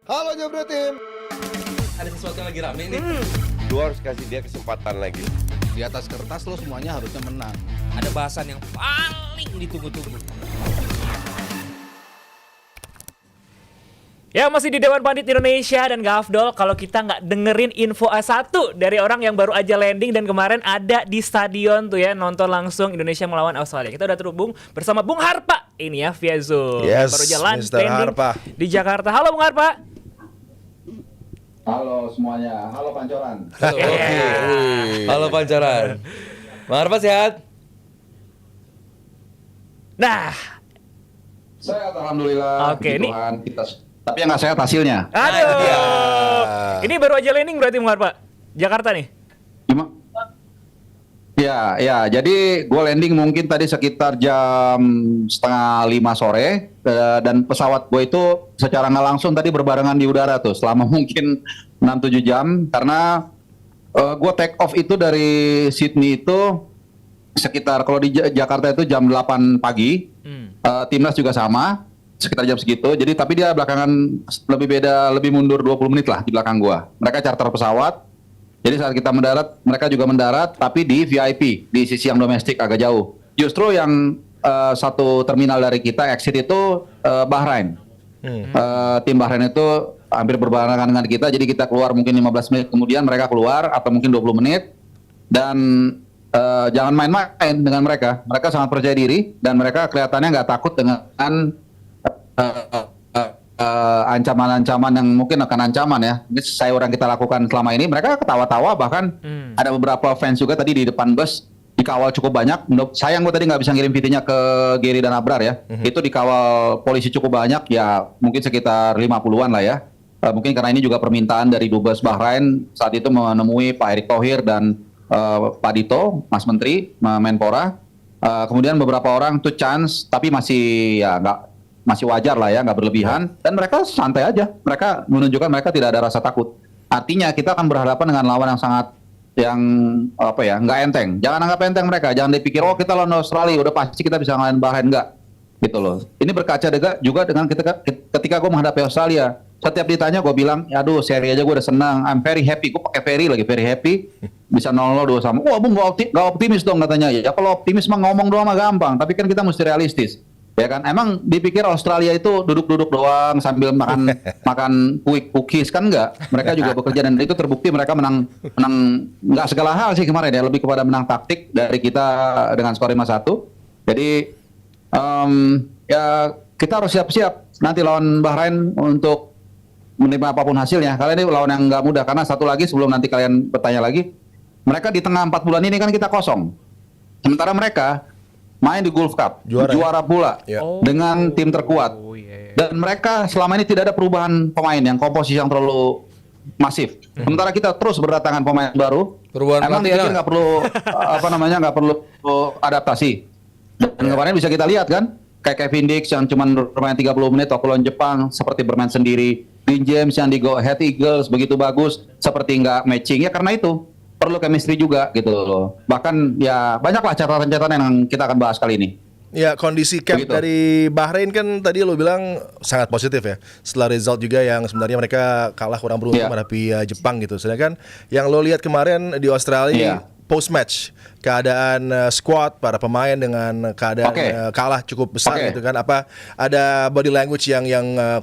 Halo Jebret Tim. Ada sesuatu yang lagi rame nih. Lu harus kasih dia kesempatan lagi. Di atas kertas lo semuanya harusnya menang. Ada bahasan yang paling ditunggu-tunggu. Ya, masih di Dewan Pandit Indonesia dan gak afdol kalau kita nggak dengerin info A1 dari orang yang baru aja landing dan kemarin ada di stadion tuh ya, nonton langsung Indonesia melawan Australia. Kita udah terhubung bersama Bung Harpa ini ya via Zoom. Yes, Baru jalan Mr. landing Harpa. di Jakarta. Halo Bung Harpa. Halo semuanya, halo Pancoran. Halo Pancoran. Bang Harpa sehat? Nah, Sehat alhamdulillah. Oke, puji ini- Tuhan, tapi yang nggak sehat hasilnya. aduh. dia. Ini baru aja landing berarti Bung Harpa. Jakarta nih. Gimana? Ya, jadi gue landing mungkin tadi sekitar jam 4:30 sore dan pesawat gue itu secara nggak langsung tadi berbarengan di udara tuh selama mungkin 6-7 jam karena gue take off itu dari Sydney itu sekitar kalau di Jakarta itu jam 8 pagi. Timnas juga sama sekitar jam segitu. Jadi tapi dia belakangan lebih mundur 20 menit lah di belakang gua. Mereka charter pesawat. Jadi saat kita mendarat, mereka juga mendarat tapi di VIP di sisi yang domestik agak jauh. Justru yang satu terminal dari kita exit itu Bahrain. Tim Bahrain itu hampir berbarengan dengan kita. Jadi kita keluar mungkin 15 menit kemudian mereka keluar atau mungkin 20 menit dan jangan main-main dengan mereka. Mereka sangat percaya diri dan mereka kelihatannya nggak takut dengan ancaman-ancaman yang mungkin akan ancaman ya. Ini saya orang kita lakukan selama ini. Mereka ketawa-tawa bahkan ada beberapa fans juga tadi di depan bus dikawal cukup banyak. Sayang gue tadi nggak bisa ngirim videonya ke Gary dan Abrar ya. Itu dikawal polisi cukup banyak ya mungkin sekitar 50-an lah ya. Mungkin karena ini juga permintaan dari Dubes Bahrain saat itu menemui Pak Erick Thohir dan Pak Dito, Mas Menteri, Menpora, kemudian beberapa orang tuh chance, tapi masih wajar lah ya, nggak berlebihan, dan mereka santai aja, mereka menunjukkan mereka tidak ada rasa takut. Artinya kita akan berhadapan dengan lawan yang nggak enteng. Jangan anggap enteng mereka, jangan dipikir oh kita lawan Australia, udah pasti kita bisa ngalahin Bahrain, nggak, gitu loh. Ini berkaca juga dengan ketika gue menghadapi Australia. Setiap ditanya gue bilang, aduh seri aja gue udah senang, I'm very happy, gue pakai very happy, bisa 0-0 2 sama. Wah bung gak optimis dong katanya. Ya kalau optimis mah ngomong doang mah gampang, tapi kan kita mesti realistis. Ya kan, emang dipikir Australia itu duduk-duduk doang sambil makan cookies kan enggak? Mereka juga bekerja dan itu terbukti mereka menang nggak segala hal sih kemarin ya, lebih kepada menang taktik dari kita dengan skor 5-1. Jadi ya kita harus siap-siap nanti lawan Bahrain untuk menerima apapun hasilnya. Kalian ini lawan yang nggak mudah karena satu lagi sebelum nanti kalian bertanya lagi, mereka di tengah 4 bulan ini kan kita kosong. Sementara mereka main di Gulf Cup, juara pula Ya. dengan tim terkuat. Dan mereka selama ini tidak ada perubahan pemain yang komposisi yang terlalu masif. Sementara kita terus berdatangan pemain baru. Perubahan Emang pelatih kita ada? nggak perlu nggak perlu adaptasi. Dan kemarin bisa kita lihat kan, kayak Kevin Dix yang cuma bermain 30 menit waktu lawan Jepang seperti bermain sendiri. Dean James yang di Go Ahead Eagles begitu bagus seperti nggak matching ya karena itu perlu chemistry juga gitu loh. Bahkan ya banyaklah catatan-catatan yang kita akan bahas kali ini. Ya, kondisi camp Begitu. dari Bahrain kan tadi lo bilang sangat positif ya. Setelah result juga yang sebenarnya mereka kalah kurang beruntung Iya. menghadapi Jepang gitu. Sedangkan yang lo lihat kemarin di Australia Iya. post match keadaan squad para pemain dengan keadaan Oke. kalah cukup besar Oke. gitu kan. Apa ada body language yang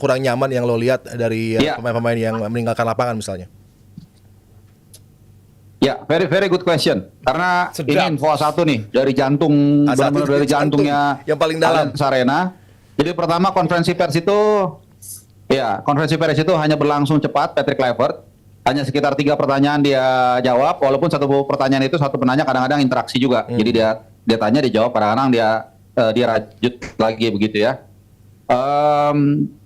kurang nyaman yang lo lihat dari Iya. pemain-pemain yang meninggalkan lapangan misalnya? Ya, very good question. Karena Sedap. ini info satu nih dari jantung, A1 benar-benar dari dari jantung, jantungnya yang paling dalam. Allianz Arena. Jadi pertama konferensi pers itu hanya berlangsung cepat. Patrick Kluivert hanya sekitar 3 pertanyaan dia jawab. Walaupun satu pertanyaan itu satu penanya kadang-kadang interaksi juga. Jadi dia tanya, dia jawab, kadang-kadang dia rajut lagi begitu ya.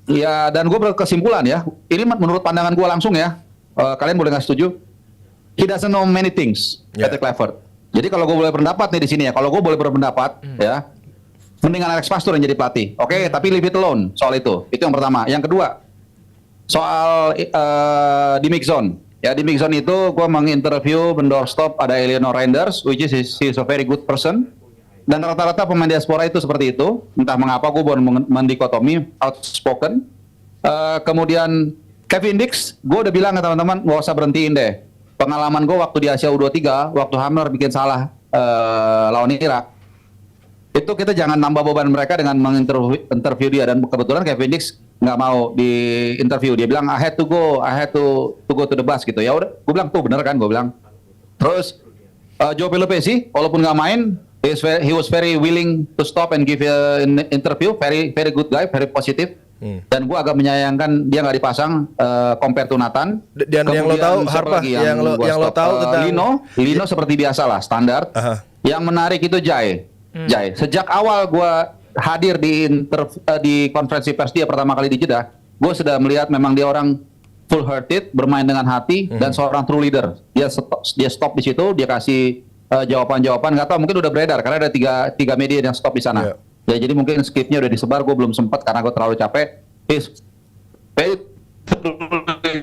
Ya dan gue berkesimpulan ya. Ini menurut pandangan gue langsung ya. Kalian boleh nggak setuju? He doesn't know many things, Yeah. Patrick Kluivert. Jadi kalau gue boleh berpendapat nih di sini ya, kalau gue boleh berpendapat ya, mendingan Alex Pastur yang jadi pelatih. Oke, tapi leave it alone soal itu. Itu yang pertama. Yang kedua, soal di mix zone. Ya di mix zone itu gue menginterview Bendoorstop ada Eleanor Reinders, which is he's a very good person. Dan rata-rata pemain diaspora itu seperti itu. Entah mengapa gue baru mendikotomi outspoken. Kemudian Kevin Dix, gue udah bilang ke teman-teman, gak usah berhentiin deh. Pengalaman gue waktu di Asia U23, waktu Hammer bikin salah lawan Irak, itu kita jangan nambah beban mereka dengan menginterview dia. Dan kebetulan Kevin Dix nggak mau di interview. Dia bilang, I had to go to the bus gitu. Ya udah, gue bilang tuh bener kan, gue bilang. Terus Joe Pelopesi, walaupun nggak main, he was very willing to stop and give an interview. Very very good guy, very positive. Dan gue agak menyayangkan dia nggak dipasang compare to Nathan. Dan yang lo tahu Harpa, yang lo tahu tentang Lino seperti biasa lah, standar. Yang menarik itu Jai. Sejak awal gue hadir di konferensi pers dia pertama kali di Jeddah, gue sudah melihat memang dia orang full hearted, bermain dengan hati, dan seorang true leader. Dia stop di situ, dia kasih jawaban-jawaban. Nggak tahu, mungkin udah beredar karena ada tiga media yang stop di sana. Ya, jadi mungkin skripnya udah disebar, gue belum sempat karena gue terlalu capek. He's very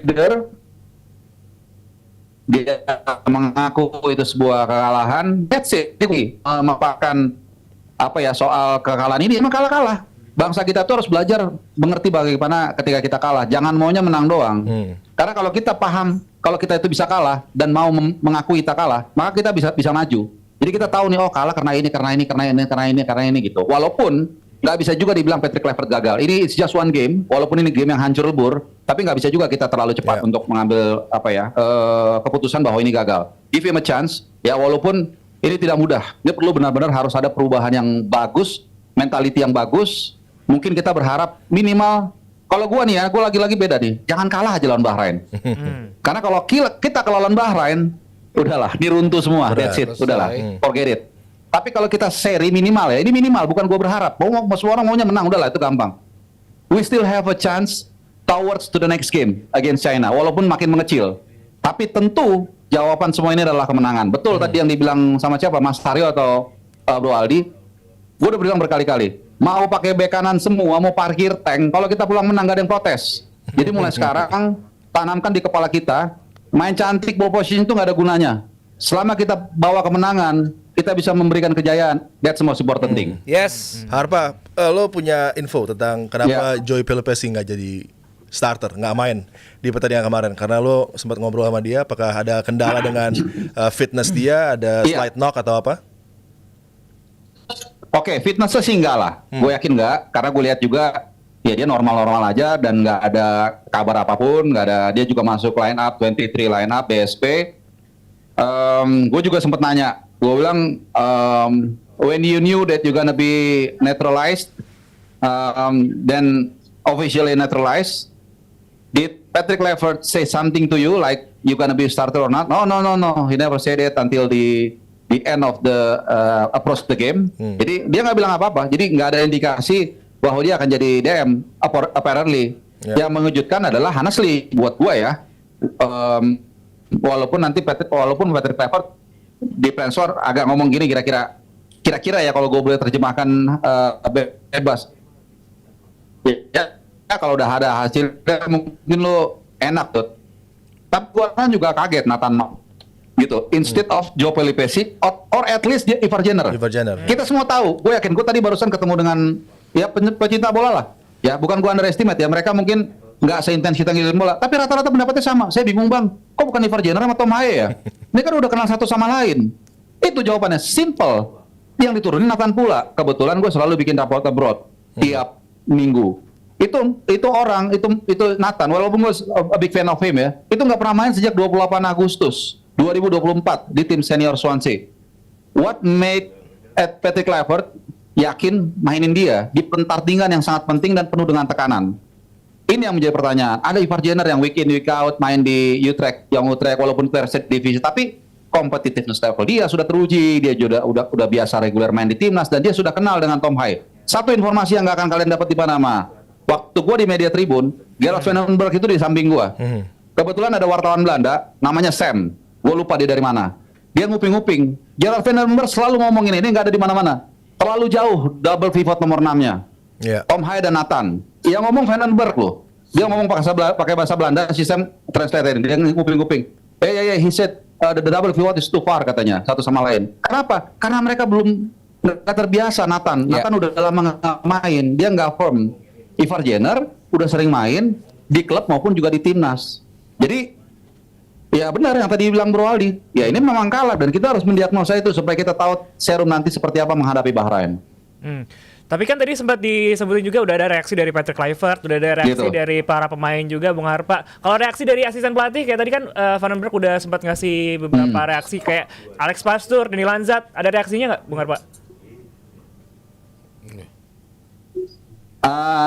leader. Dia mengaku itu sebuah kekalahan. That's it. Merupakan soal kekalahan ini emang kalah. Bangsa kita tuh harus belajar mengerti bagaimana ketika kita kalah. Jangan maunya menang doang. Karena kalau kita paham kalau kita itu bisa kalah dan mau mengakui kita kalah, maka kita bisa maju. Jadi kita tahu nih, oh kalah karena ini gitu. Walaupun nggak bisa juga dibilang Patrick Kluivert gagal. Ini it's just one game. Walaupun ini game yang hancur lebur, tapi nggak bisa juga kita terlalu cepat untuk mengambil keputusan bahwa ini gagal. Give him a chance. Ya walaupun ini tidak mudah. Dia perlu benar-benar harus ada perubahan yang bagus, mentality yang bagus. Mungkin kita berharap minimal. Kalau gue nih ya, gue lagi-lagi beda nih. Jangan kalah aja lawan Bahrain. Karena kalau kita lawan Bahrain, udahlah, diruntuh semua. That's it. Udahlah, forget it. Tapi kalau kita seri minimal ya, ini minimal, bukan gue berharap. Semua orang maunya menang, udahlah itu gampang. We still have a chance towards to the next game against China, walaupun makin mengecil. Tapi tentu jawaban semua ini adalah kemenangan. Betul tadi yang dibilang sama siapa, Mas Haryo atau Bro Aldi. Gue udah bilang berkali-kali, mau pakai bek kanan semua, mau parkir tank, kalau kita pulang menang gak ada yang protes. Jadi mulai sekarang, tanamkan di kepala kita, main cantik ball position itu gak ada gunanya. Selama kita bawa kemenangan, kita bisa memberikan kejayaan. That's the most important thing. Yes. Harpa, lo punya info tentang kenapa Joey Pelopesi nggak jadi starter, nggak main di pertandingan kemarin? Karena lo sempat ngobrol sama dia, apakah ada kendala dengan fitness dia, ada slight knock atau apa? Oke, fitnessnya sih enggak lah. Gue yakin enggak, karena gue lihat juga ya dia normal-normal aja dan nggak ada kabar apapun, nggak ada. Dia juga masuk line up 23 line up BSP. Gue juga sempat nanya, gue bilang when you knew that you're gonna be naturalized, then officially naturalized, did Patrick Kluivert say something to you like you gonna be a starter or not? No. He never said it until the end of the approach the game. Jadi dia nggak bilang apa-apa. Jadi nggak ada indikasi bahwa dia akan jadi DM apparently. Yang mengejutkan adalah honestly buat gue ya. Walaupun Patrick Kluivert di Plansor agak ngomong gini kira-kira ya kalau gue boleh terjemahkan bebas. Ya kalau udah ada hasilnya mungkin lo enak tuh. Tapi gue kan juga kaget Nathan gitu. Instead of Joe Pelopesi or at least dia Ivar Jenner. Kita semua tahu. Gue yakin gue tadi barusan ketemu dengan ya pecinta bola lah. Ya bukan gue underestimate ya. Mereka mungkin nggak seintens kita ngirim bola, tapi rata-rata pendapatnya sama. Saya bingung bang, kok bukan Ivar Jenner sama Tom Haye ya? Ini kan udah kenal satu sama lain. Itu jawabannya simple. Yang diturunin Nathan pula. Kebetulan gue selalu bikin raport abroad tiap minggu. Itu orang itu Nathan. Walaupun gue a big fan of him ya, itu nggak pernah main sejak 28 Agustus 2024 di tim senior Swansea. What made Patrick Kluivert yakin mainin dia di pertandingan yang sangat penting dan penuh dengan tekanan? Ini yang menjadi pertanyaan. Ada Ivar Jenner yang week in week out main di Utrecht walaupun terset divisi, tapi competitiveness level dia sudah teruji, dia juga udah biasa reguler main di timnas dan dia sudah kenal dengan Tom Haye. Satu informasi yang nggak akan kalian dapat di Panama. Waktu gue di media Tribun, Gerard van den Berg itu di samping gue. Kebetulan ada wartawan Belanda namanya Sam. Gue lupa dia dari mana. Dia nguping-nguping. Gerard van den Berg selalu ngomong ini nggak ada di mana-mana. Terlalu jauh double pivot nomor 6-nya. Tom Haye dan Nathan. Yang ngomong Van den Berg loh. Dia ngomong pakai bahasa Belanda, sistem translator. Dia nguping-nguping. He said the double pivot is too far katanya satu sama lain. Kenapa? Karena mereka belum terbiasa Nathan. Nathan udah lama nggak main, dia nggak firm. Ivar Jenner udah sering main, di klub maupun juga di timnas. Jadi ya benar yang tadi bilang Bro Aldi, ya ini memang kalah dan kita harus mendiagnosa itu supaya kita tahu serum nanti seperti apa menghadapi Bahrain. Tapi kan tadi sempat disebutin juga udah ada reaksi dari Patrick Kluivert, udah ada reaksi Gitu. dari para pemain juga, Bung Harpa. Kalau reaksi dari asisten pelatih kayak tadi kan Vandenberg udah sempat ngasih beberapa reaksi kayak Alex Pastoor, Deni Lanzat, ada reaksinya nggak, Bung Harpa?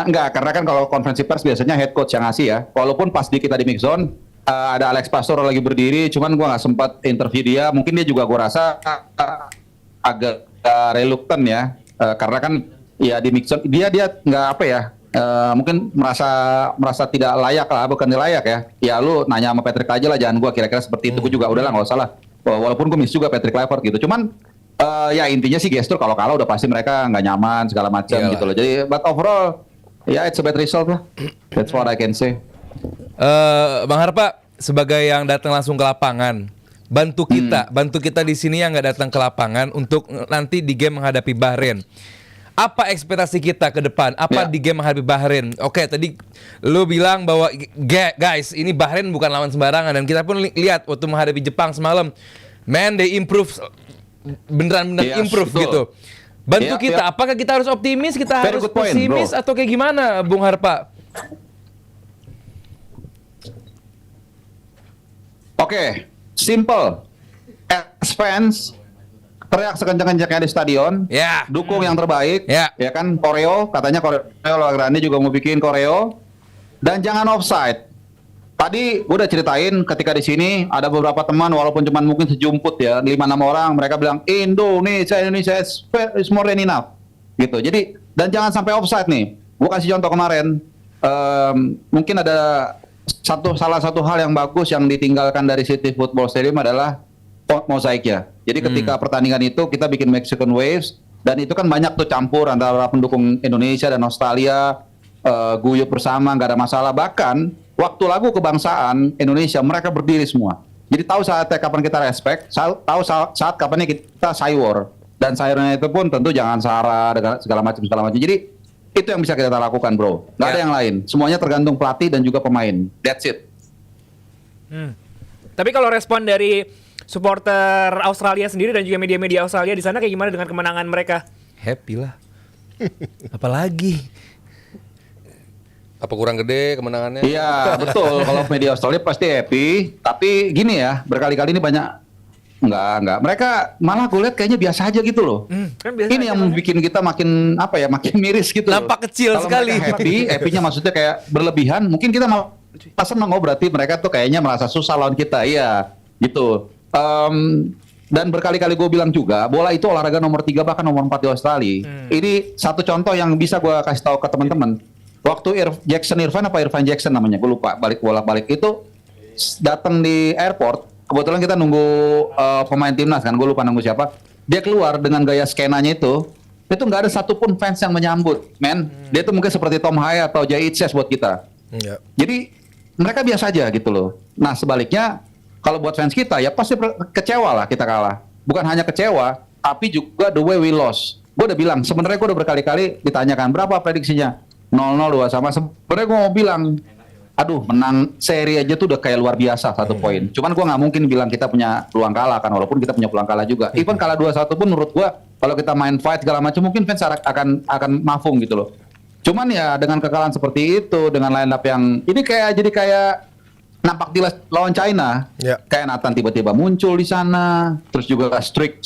Enggak, karena kan kalau konferensi pers biasanya head coach yang ngasih ya. Walaupun pas kita di mix zone ada Alex Pastoor lagi berdiri, cuman gua nggak sempat interview dia. Mungkin dia juga gua rasa agak reluctant ya, karena kan ya di mix zone dia nggak apa ya, mungkin merasa tidak layak lah, bukan layak ya. Ya lu nanya sama Patrick aja lah, jangan gua kira-kira seperti itu. Gua juga udahlah nggak usah lah. Walaupun gua miss juga Patrick Kluivert gitu, cuman ya intinya sih gestur kalau kalah udah pasti mereka nggak nyaman segala macam gitu loh. Jadi but overall ya it's a bad result lah. That's what I can say. Bang Harpa sebagai yang datang langsung ke lapangan, bantu kita di sini yang nggak datang ke lapangan untuk nanti di game menghadapi Bahrain. Apa ekspektasi kita ke depan? Apa di game menghadapi Bahrain? Oke, tadi lu bilang bahwa guys, ini Bahrain bukan lawan sembarangan dan kita pun lihat waktu menghadapi Jepang semalam, man they improve, beneran improve betul. gitu. Bantu kita. Apakah kita harus optimis? Kita Very harus good point, pesimis bro. atau kayak gimana, Bung Harpa? Oke, simple. As fans, teriak sekencang-kencangnya di stadion. Ya. Dukung yang terbaik. Ya. Ya kan, koreo. Katanya koreo Grande juga mau bikin koreo. Dan jangan offside. Tadi gue udah ceritain ketika di sini ada beberapa teman walaupun cuma mungkin sejumput ya 5-6 orang, mereka bilang Indonesia is more than enough gitu. Jadi dan jangan sampai offside nih. Gue kasih contoh kemarin, mungkin ada salah satu hal yang bagus yang ditinggalkan dari City Football Stadium adalah mozaiknya. Jadi ketika pertandingan itu kita bikin Mexican Waves dan itu kan banyak tuh campur antara pendukung Indonesia dan Australia, guyup bersama nggak ada masalah. Bahkan waktu lagu kebangsaan Indonesia mereka berdiri semua. Jadi tahu saatnya kapan kita respect, tahu saat kapannya kita saywar. Dan sayurnya itu pun tentu jangan sara segala macam. Jadi itu yang bisa kita lakukan, bro. Nggak ada yang lain. Semuanya tergantung pelatih dan juga pemain. That's it. Tapi kalau respon dari supporter Australia sendiri dan juga media-media Australia di sana kayak gimana dengan kemenangan mereka? Happy lah. Apalagi? Apa kurang gede kemenangannya? Iya, betul. Kalau media Australia pasti happy. Tapi gini ya, berkali-kali ini banyak Enggak. Mereka malah gue lihat kayaknya biasa aja gitu loh. Kan biasa Ini aja yang kan? bikin kita makin makin miris gitu. Nampak kecil Kalau sekali. mereka happy-nya maksudnya kayak berlebihan. Mungkin kita mau senang, berarti mereka tuh kayaknya merasa susah lawan kita. Iya, gitu. Dan berkali-kali gue bilang juga, bola itu olahraga nomor 3 bahkan nomor 4 di Australia. Ini satu contoh yang bisa gue kasih tahu ke teman-teman. Waktu Irfan Jackson namanya, gue lupa, bolak-balik itu datang di airport. Kebetulan kita nunggu pemain timnas kan, gue lupa nunggu siapa. Dia keluar dengan gaya skenanya itu nggak ada satupun fans yang menyambut, men. Dia tuh mungkin seperti Tom Haya atau Jay Itses buat kita. Ya. Jadi mereka biasa aja gitu loh. Nah sebaliknya kalau buat fans kita ya pasti kecewa lah kita kalah. Bukan hanya kecewa, tapi juga the way we lost. Gue udah bilang, sebenarnya gue udah berkali-kali ditanyakan berapa prediksinya 0-0 sama. Sebenarnya gue mau bilang, aduh menang seri aja tuh udah kayak luar biasa 1 poin. Cuman gue nggak mungkin bilang kita punya peluang kalah kan, walaupun kita punya peluang kalah juga. Even kalah 2-1 pun menurut gue kalau kita main fight segala macam mungkin fans akan mafung gitu loh. Cuman ya dengan kekalahan seperti itu, dengan line up yang ini jadi kayak nampak di lawan China. Ya. Kayak Nathan tiba-tiba muncul di sana, terus juga Strick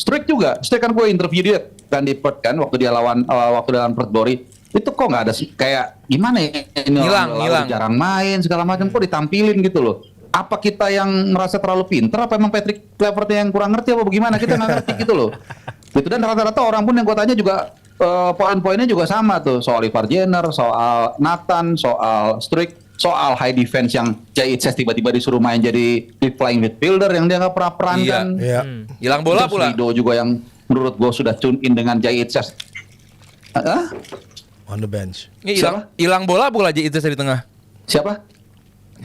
kan gue interview dia kan di Perth kan waktu dia lawan waktu dalam Perth Glory. Itu kok nggak ada kayak gimana ya ini Hilang. jarang main segala macam kok ditampilin gitu loh. Apa kita yang merasa terlalu pinter apa emang Patrick Kluivert yang kurang ngerti apa bagaimana, kita nggak ngerti gitu loh. Gitu. Dan rata-rata orang pun yang gue tanya juga poin-poinnya juga sama tuh, soal Ivar Jenner, soal Nathan, soal Strick, soal high defense yang Jay Itses tiba-tiba disuruh main jadi flying midfielder yang dia nggak pernah perankan. Iya. Hilang bola Terus pula. Rido juga yang menurut gue sudah tune in dengan Jay Itses. On the bench. Hilang bola pula Jay Itses di tengah. Siapa?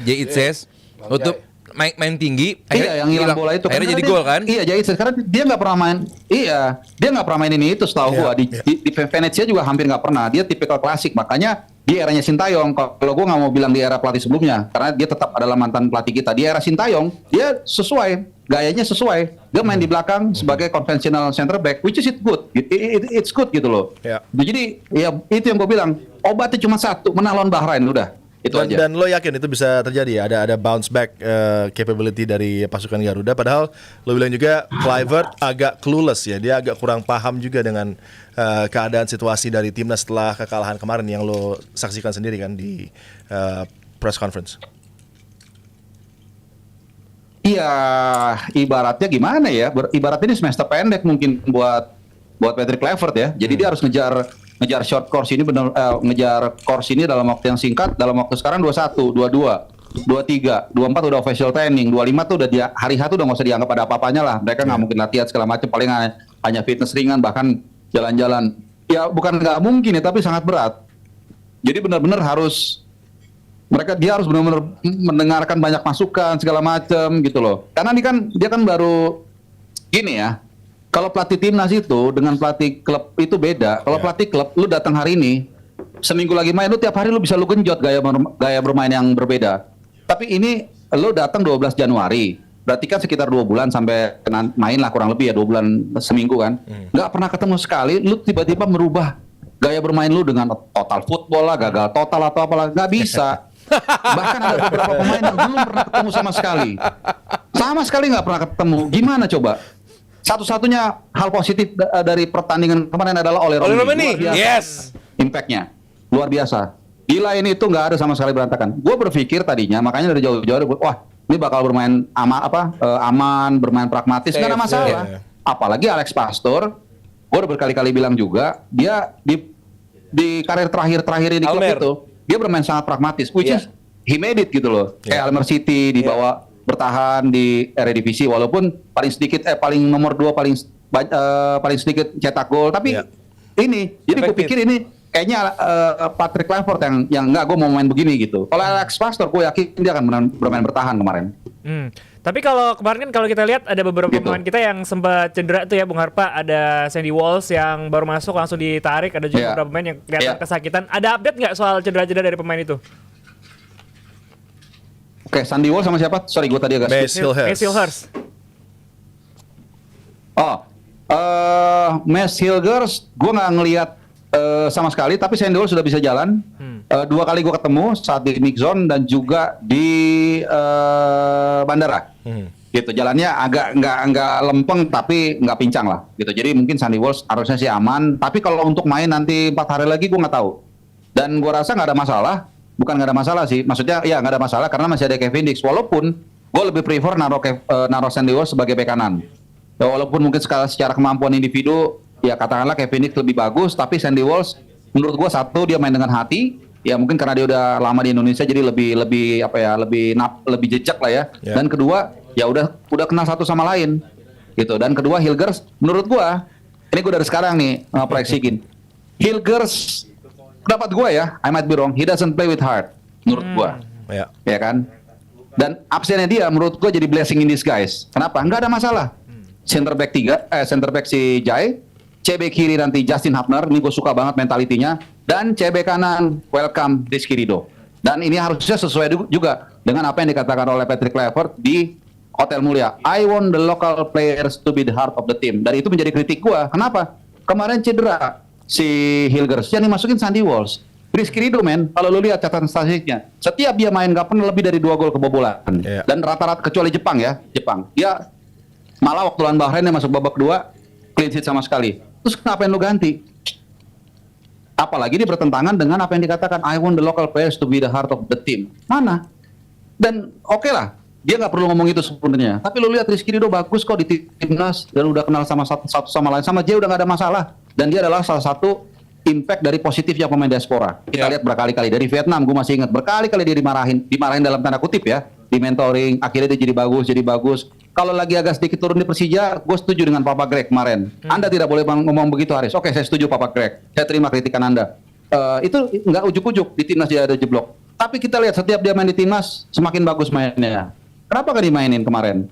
Jay Itses untuk main tinggi. Iya, yang hilang bola itu. Akhirnya Karena jadi dia- gol kan? Iya, Jay Itses karena dia nggak pernah main. Iya, dia nggak pernah main ini itu setahu Iya, gua di iya. Venezia juga hampir nggak pernah. Dia tipikal klasik, makanya di eranya Sintayong. Kalau gue nggak mau bilang di era pelatih sebelumnya, karena dia tetap adalah mantan pelatih kita. Di era Sintayong, dia sesuai, gayanya sesuai. Dia main di belakang sebagai conventional center back, which is good. It's good gitu loh. Ya. Jadi ya itu yang gue bilang, obatnya cuma satu, menang lawan Bahrain, udah. Itu aja. Dan lo yakin itu bisa terjadi? Ada bounce back capability dari pasukan Garuda. Padahal lo bilang juga Kluivert agak clueless ya. Dia agak kurang paham juga dengan keadaan situasi dari timnas setelah kekalahan kemarin yang lo saksikan sendiri kan di press conference. Iya, ibaratnya gimana ya? Ibarat ini semester pendek mungkin buat Patrick Kluivert ya. Jadi dia harus ngejar short course ini ngejar course ini dalam waktu yang singkat. Dalam waktu sekarang 21, 22, 23, 24 udah official training, 25 tuh udah hari H tuh udah nggak usah dianggap ada apa-apanya lah. Mereka nggak mungkin latihan segala macam, paling hanya fitness ringan, bahkan jalan-jalan. Ya bukan nggak mungkin ya, tapi sangat berat. Jadi benar-benar dia harus benar-benar mendengarkan banyak masukan segala macam gitu loh. Karena dia kan baru gini ya. Kalau pelatih timnas itu dengan pelatih klub itu beda. Kalau pelatih klub, lu datang hari ini, seminggu lagi main, lu tiap hari lu bisa lu genjot gaya bermain yang berbeda. Tapi ini lu datang 12 Januari, berarti kan sekitar 2 bulan sampai main lah kurang lebih ya 2 bulan seminggu kan. Nggak pernah ketemu sekali, lu tiba-tiba merubah gaya bermain lu dengan total football lah, gagal total atau apalah, nggak bisa. Bahkan ada beberapa pemain yang belum pernah ketemu sama sekali nggak pernah ketemu. Gimana coba? Satu-satunya hal positif dari pertandingan kemarin adalah Oli Romani. Yes. Impactnya luar biasa. Di lain itu nggak ada sama sekali berantakan. Gue berpikir tadinya, makanya dari jauh-jauh, wah ini bakal bermain aman, bermain pragmatis, nggak ada masalah. Apalagi Alex Pastor, gue udah berkali-kali bilang juga, dia di karir terakhir di klub itu, dia bermain sangat pragmatis, which is he made it gitu loh. Kayak Almer City dibawa bertahan di Eredivisie walaupun paling nomor 2 paling sedikit cetak gol, tapi ini jadi gue pikir ini kayaknya Patrick Kluivert yang enggak, gue mau main begini gitu. Kalau Alex Pastor gue yakin dia akan bermain bertahan kemarin. Tapi kalau kemarin kan kalau kita lihat ada beberapa pemain kita yang sempat cedera tuh ya Bung Harpa, ada Sandy Walsh yang baru masuk langsung ditarik, ada juga beberapa pemain yang kelihatan kesakitan. Ada update nggak soal cedera-cedera dari pemain itu? Oke, Sandy Walsh sama siapa? Sorry, gue tadi agak Mace Hilgers. Mace Hilgers, gue nggak ngelihat sama sekali, tapi Sandy Walsh sudah bisa jalan. 2 kali gue ketemu saat di mix zone dan juga di bandara. Gitu, jalannya agak nggak lempeng tapi nggak pincang lah. Gitu, jadi mungkin Sandy Walsh harusnya sih aman. Tapi kalau untuk main nanti 4 hari lagi gue nggak tahu. Dan gue rasa nggak ada masalah. Bukan nggak ada masalah sih, maksudnya ya nggak ada masalah karena masih ada Kevin Dix. Walaupun gue lebih prefer naruh Sandy Walsh sebagai bek kanan. Ya, walaupun mungkin secara kemampuan individu ya katakanlah Kevin Dix lebih bagus, tapi Sandy Walsh menurut gue satu dia main dengan hati. Ya mungkin karena dia udah lama di Indonesia jadi lebih jejak lah ya. Dan kedua ya udah kenal satu sama lain gitu. Dan kedua Hilgers menurut gue ini gue dari sekarang nih proyeksiin Hilgers. Pendapat gue ya, I might be wrong, he doesn't play with heart menurut gue, ya kan. Dan absennya dia menurut gue jadi blessing in disguise. Kenapa? Nggak ada masalah. Center back si Jai, CB kiri nanti Justin Hapner, ini gue suka banget mentalitinya. Dan CB kanan welcome Rizky Ridho. Dan ini harusnya sesuai juga dengan apa yang dikatakan oleh Patrick Kluivert di Hotel Mulia. I want the local players to be the heart of the team. Dan itu menjadi kritik gue. Kenapa? Kemarin cedera si Hilgers yang dimasukin Sandy Walsh. Rizky Ridho men, kalau lu lihat catatan statistiknya, setiap dia main gak pernah lebih dari 2 gol kebobolan. Dan rata-rata kecuali Jepang dia malah waktu lawan Bahrain yang masuk babak 2 clean sheet sama sekali. Terus kenapa yang lu ganti? Apalagi dia bertentangan dengan apa yang dikatakan I want the local players to be the heart of the team. Mana? Dan oke lah, dia nggak perlu ngomong itu sebenarnya. Tapi lu lihat Rizky Ridho bagus kok di timnas dan udah kenal sama satu sama lain. Sama Jay udah nggak ada masalah. Dan dia adalah salah satu impact dari positifnya pemain diaspora. Kita lihat berkali-kali dari Vietnam, gue masih ingat berkali-kali dia dimarahin dalam tanda kutip ya, di mentoring. Akhirnya dia jadi bagus. Kalau lagi agak sedikit turun di Persija, gue setuju dengan Papa Greg kemarin. Anda tidak boleh ngomong begitu Haris. Oke, saya setuju Papa Greg. Saya terima kritikan Anda. Itu nggak ujuk-ujuk di timnas dia ada jeblok. Tapi kita lihat setiap dia main di timnas semakin bagus mainnya. Kenapa gak dimainin kemarin?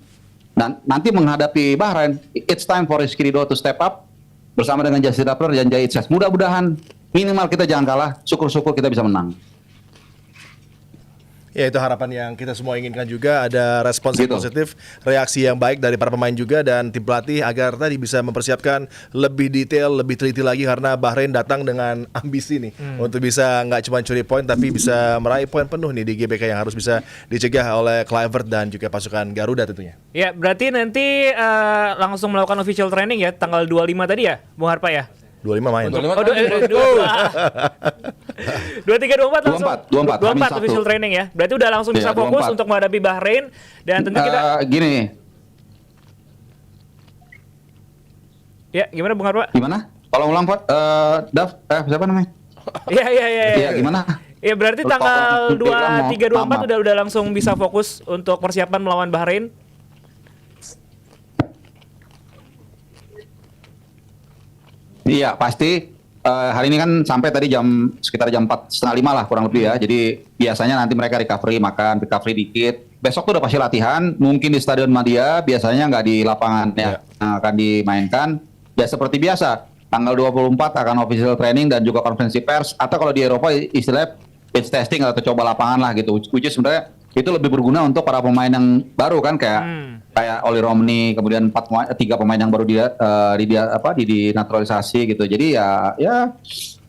Dan nanti menghadapi Bahrain, it's time for Rizky Ridho to step up bersama dengan Justin Hapner dan Jai Itzas. Mudah-mudahan Minimal kita jangan kalah, syukur-syukur kita bisa menang. Ya itu harapan yang kita semua inginkan juga, ada respons yang Gitu. positif, reaksi yang baik dari para pemain juga dan tim pelatih agar tadi bisa mempersiapkan lebih detail, lebih teliti lagi karena Bahrain datang dengan ambisi nih untuk bisa nggak cuma curi poin tapi bisa meraih poin penuh nih di GBK yang harus bisa dicegah oleh Kluivert dan juga pasukan Garuda tentunya. Ya, berarti nanti langsung melakukan official training ya tanggal 25 tadi ya, Bung Harpa ya? 25 main. 25. 23 24 langsung 24, 24 official training ya. Berarti udah langsung bisa Iya, fokus 24. untuk menghadapi Bahrain dan tentu kita Gini, ya gimana Bung Harpa? gimana? Tolong ulang Pak. Siapa namanya? Iya. Iya, gimana? Ya berarti Kalau tanggal bilang 23 mau 24 udah langsung bisa fokus untuk persiapan melawan Bahrain. Iya pasti hari ini kan sampai tadi sekitar jam 4:30 lah kurang lebih ya. Jadi biasanya nanti mereka recovery dikit. Besok tuh udah pasti latihan. Mungkin di Stadion Madia, biasanya nggak di lapangan ya akan dimainkan. Ya seperti biasa. Tanggal 24 akan official training dan juga konferensi pers. Atau kalau di Eropa istilahnya pitch testing atau coba lapangan lah gitu. Which is sebenarnya itu lebih berguna untuk para pemain yang baru kan kayak Oli Romney, kemudian 3 pemain yang baru dinaturalisasi gitu. Jadi ya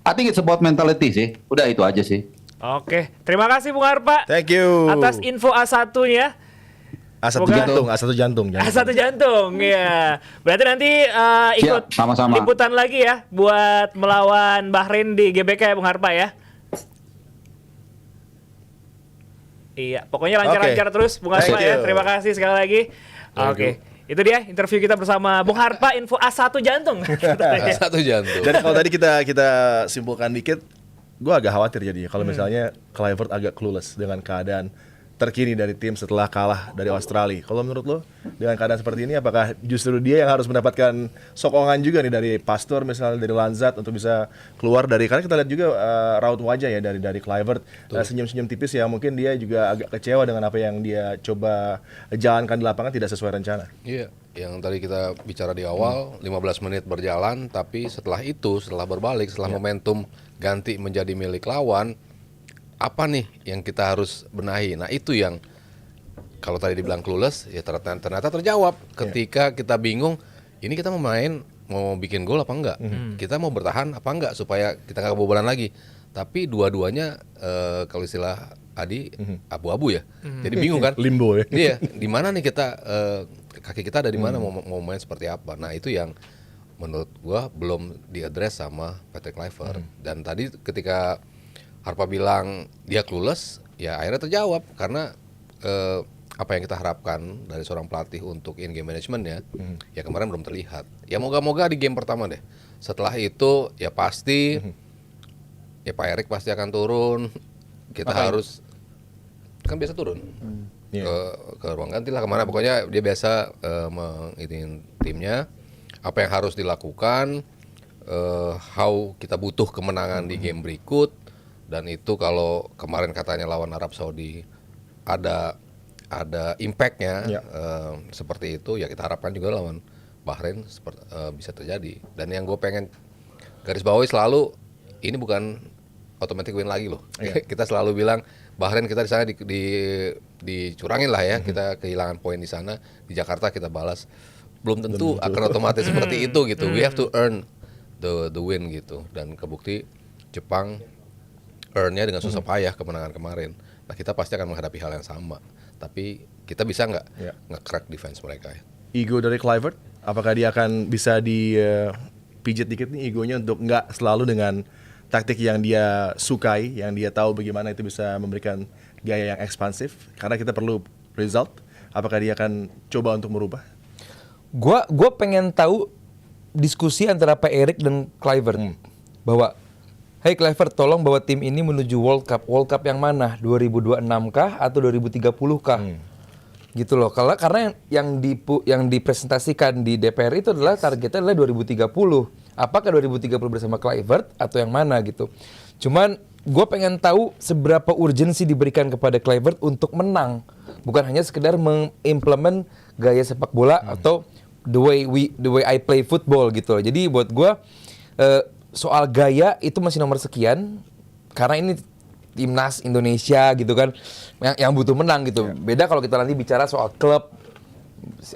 I think it's about mentality sih. Udah itu aja sih. Oke, terima kasih Bung Harpa Thank you. atas info A1-nya. A1 Semoga- jantung, A1 jantung. A1 jantung, ya. Berarti nanti ikut Siap, sama-sama. liputan lagi ya buat melawan Bahrain di GBK ya Bung Harpa ya. Iya, pokoknya lancar-lancar Oke. terus Bung Harpa Thank ya. you. Terima kasih sekali lagi. Oke. Itu dia interview kita bersama Bung Harpa info A1 jantung. Satu jantung. Dan kalau tadi kita simpulkan dikit, gue agak khawatir jadi kalau misalnya Kluivert agak clueless dengan keadaan terkini dari tim setelah kalah dari Australia. Kalau menurut lo dengan keadaan seperti ini, apakah justru dia yang harus mendapatkan sokongan juga nih dari Pastor misalnya, dari Lanzat untuk bisa keluar dari, karena kita lihat juga raut wajah ya dari Kluivert, senyum-senyum tipis ya, mungkin dia juga agak kecewa dengan apa yang dia coba jalankan di lapangan tidak sesuai rencana. Iya, yang tadi kita bicara di awal, 15 menit berjalan, tapi setelah itu, setelah berbalik, setelah momentum ganti menjadi milik lawan, apa nih yang kita harus benahi? Nah itu yang kalau tadi dibilang clueless, ya ternyata terjawab ketika kita bingung, ini kita mau main, mau bikin gol apa enggak? Kita mau bertahan apa enggak supaya kita nggak kebobolan lagi? Tapi dua-duanya kalau istilah Adi abu-abu ya, jadi bingung kan? Limbo ya. Iya, di mana nih kita kaki kita ada di mana mau main seperti apa? Nah itu yang menurut gua belum diadres sama Patrick Kluivert. Dan tadi ketika Harpa bilang dia clueless, ya akhirnya terjawab karena apa yang kita harapkan dari seorang pelatih untuk in game management ya kemarin belum terlihat. Ya moga-moga di game pertama deh. Setelah itu ya pasti ya Pak Erik pasti akan turun. Kita harus kan biasa turun ke ruang ganti lah kemana. Pokoknya dia biasa menginin timnya. Apa yang harus dilakukan, how kita butuh kemenangan di game berikut. Dan itu kalau kemarin katanya lawan Arab Saudi ada impact-nya seperti itu, ya kita harapkan juga lawan Bahrain bisa terjadi. Dan yang gue pengen garis bawahi selalu, ini bukan automatic win lagi loh. Kita selalu bilang Bahrain kita di sana dicurangin lah ya, kita kehilangan poin di sana, di Jakarta kita balas. Belum tentu akan otomatis seperti itu gitu. We have to earn the win gitu. Dan kebukti Jepang earn-nya dengan susah payah kemenangan kemarin. Nah kita pasti akan menghadapi hal yang sama. Tapi kita bisa nggak nge-crack defense mereka ya. Ego dari Kluivert, apakah dia akan bisa dipijit dikit nih egonya untuk nggak selalu dengan taktik yang dia sukai, yang dia tahu bagaimana itu bisa memberikan gaya yang ekspansif, karena kita perlu result. Apakah dia akan coba untuk merubah? Gua pengen tahu diskusi antara Pak Erik dan Kluivert bahwa hey Kluivert, tolong bawa tim ini menuju World Cup. World Cup yang mana? 2026 kah atau 2030 kah? Gitu loh. Karena yang dipresentasikan di DPR itu adalah targetnya adalah 2030. Apakah 2030 bersama Kluivert atau yang mana gitu. Cuman gue pengen tahu seberapa urgensi diberikan kepada Kluivert untuk menang. Bukan hanya sekedar mengimplement gaya sepak bola atau the way I play football gitu loh. Jadi buat gue soal gaya itu masih nomor sekian karena ini timnas Indonesia gitu kan yang butuh menang gitu. Beda kalau kita nanti bicara soal klub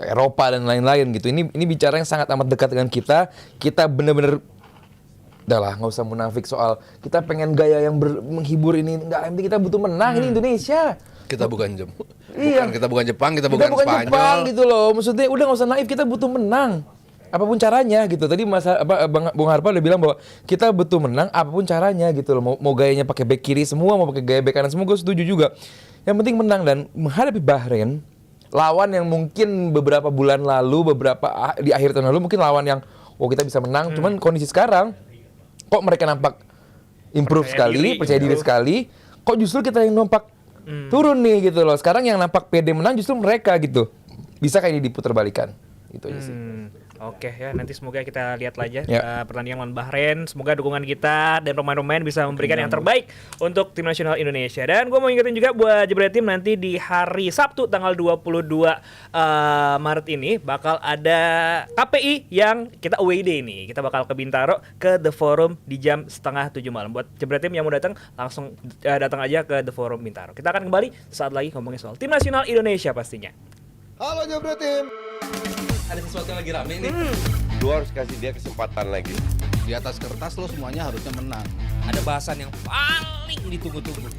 Eropa dan lain-lain gitu. Ini bicara yang sangat amat dekat dengan kita. Kita bener-bener udah lah, nggak usah munafik soal kita pengen gaya yang menghibur ini. Nggak, yang penting kita butuh menang. Ini Indonesia. Kita bukan Iya. kita bukan Jepang, kita Kita bukan bukan Spanyol. Jepang gitu loh. Maksudnya udah nggak usah naif, kita butuh menang. Apapun caranya gitu. Tadi Bung Harpa udah bilang bahwa kita butuh menang apapun caranya gitu loh. Mau gayanya pakai back kiri semua, mau pakai gaya back kanan semua, gue setuju juga. Yang penting menang dan menghadapi Bahrain, lawan yang mungkin beberapa bulan lalu, di akhir tahun lalu mungkin lawan yang kita bisa menang. Cuman kondisi sekarang kok mereka nampak improve percaya diri sekali. Kok justru kita yang nampak turun nih gitu loh. Sekarang yang nampak pede menang justru mereka gitu. Bisa kayak ini diputar balikan. Gitu aja sih. Oke ya, nanti semoga kita lihat aja Ya. pertandingan lawan Bahrain. Semoga dukungan kita dan pemain-pemain bisa memberikan yang terbaik untuk tim nasional Indonesia. Dan gue mau ingetin juga buat Jebret Tim, nanti di hari Sabtu tanggal 22 Maret ini bakal ada KPI yang kita away day nih. Kita bakal ke Bintaro ke The Forum di jam 6:30 malam. Buat Jebret Tim yang mau datang langsung datang aja ke The Forum Bintaro. Kita akan kembali saat lagi ngomongin soal tim nasional Indonesia pastinya. Halo Jebret Tim. Ada sesuatu yang lagi rame nih. Lu harus kasih dia kesempatan lagi. Di atas kertas lo semuanya harusnya menang. Ada bahasan yang paling ditunggu-tunggu.